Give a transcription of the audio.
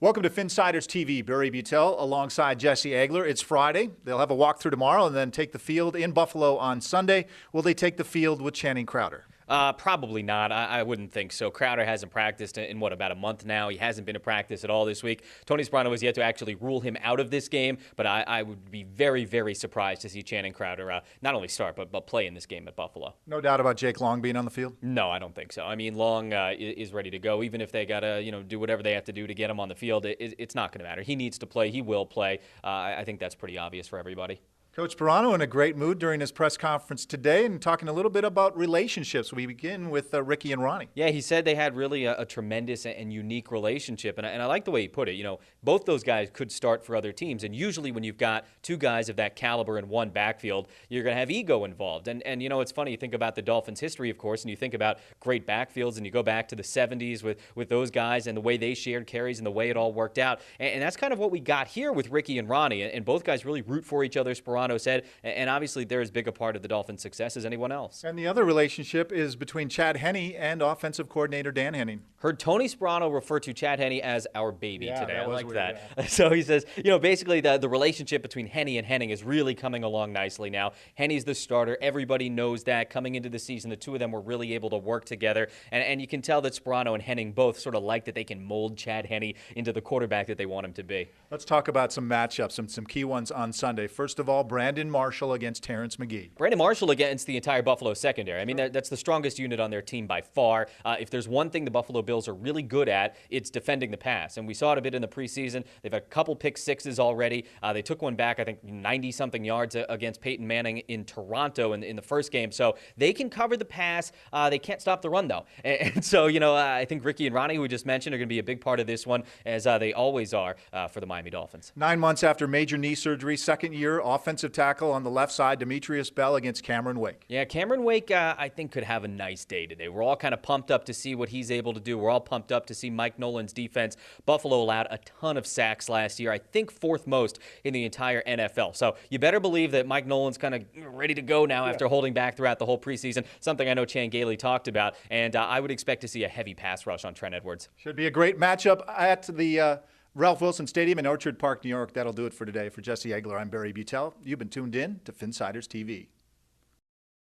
Welcome to Finsiders TV. Barry Butel alongside Jesse Agler. It's Friday. They'll have a walkthrough tomorrow and then take the field in Buffalo on Sunday. Will they take the field with Channing Crowder? Probably not. I wouldn't think so. Crowder hasn't practiced in about a month now. He hasn't been to practice at all this week. Tony Sparano has yet to actually rule him out of this game, but I would be very, very surprised to see Channing Crowder not only start, but play in this game at Buffalo. No doubt about Jake Long being on the field? No, I don't think so. I mean, Long is ready to go. Even if they got to do whatever they have to do to get him on the field, it's not going to matter. He needs to play. He will play. I think that's pretty obvious for everybody. Coach Sparano in a great mood during his press conference today and talking a little bit about relationships. We begin with Ricky and Ronnie. Yeah, he said they had really a tremendous and unique relationship, and I like the way he put it. Both those guys could start for other teams, and usually when you've got two guys of that caliber in one backfield, you're going to have ego involved. And it's funny, you think about the Dolphins' history, of course, and you think about great backfields, and you go back to the 70s with those guys and the way they shared carries and the way it all worked out. And that's kind of what we got here with Ricky and Ronnie, and both guys really root for each other, Sparano said, and obviously they're as big a part of the Dolphins' success as anyone else. And the other relationship is between Chad Henne and offensive coordinator Dan Henning. Heard Tony Sparano refer to Chad Henne as our baby today. I like weird, that. Yeah. So he says, basically the relationship between Henne and Henning is really coming along nicely now. Henne's the starter. Everybody knows that. Coming into the season, the two of them were really able to work together. And you can tell that Sparano and Henning both sort of like that they can mold Chad Henne into the quarterback that they want him to be. Let's talk about some matchups and some key ones on Sunday. First of all, Brandon Marshall against Terrence McGee. Brandon Marshall against the entire Buffalo secondary. I mean, that's the strongest unit on their team by far. If there's one thing the Buffalo Bills are really good at, it's defending the pass. And we saw it a bit in the preseason. They've had a couple pick sixes already. They took one back, I think, 90-something yards against Peyton Manning in Toronto in the first game. So they can cover the pass. They can't stop the run, though. And so, I think Ricky and Ronnie, who we just mentioned, are going to be a big part of this one, as they always are for the Miami Dolphins. 9 months after major knee surgery, second year, offensive tackle on the left side, Demetrius Bell against Cameron Wake. Yeah, Cameron Wake, I think, could have a nice day today. We're all kind of pumped up to see what he's able to do. We're all pumped up to see Mike Nolan's defense. Buffalo allowed a ton of sacks last year, I think fourth most in the entire NFL. So you better believe that Mike Nolan's kind of ready to go now after holding back throughout the whole preseason, something I know Chan Gailey talked about. And I would expect to see a heavy pass rush on Trent Edwards. Should be a great matchup at the Ralph Wilson Stadium in Orchard Park, New York. That'll do it for today. For Jesse Agler, I'm Barry Butel. You've been tuned in to Finsiders TV.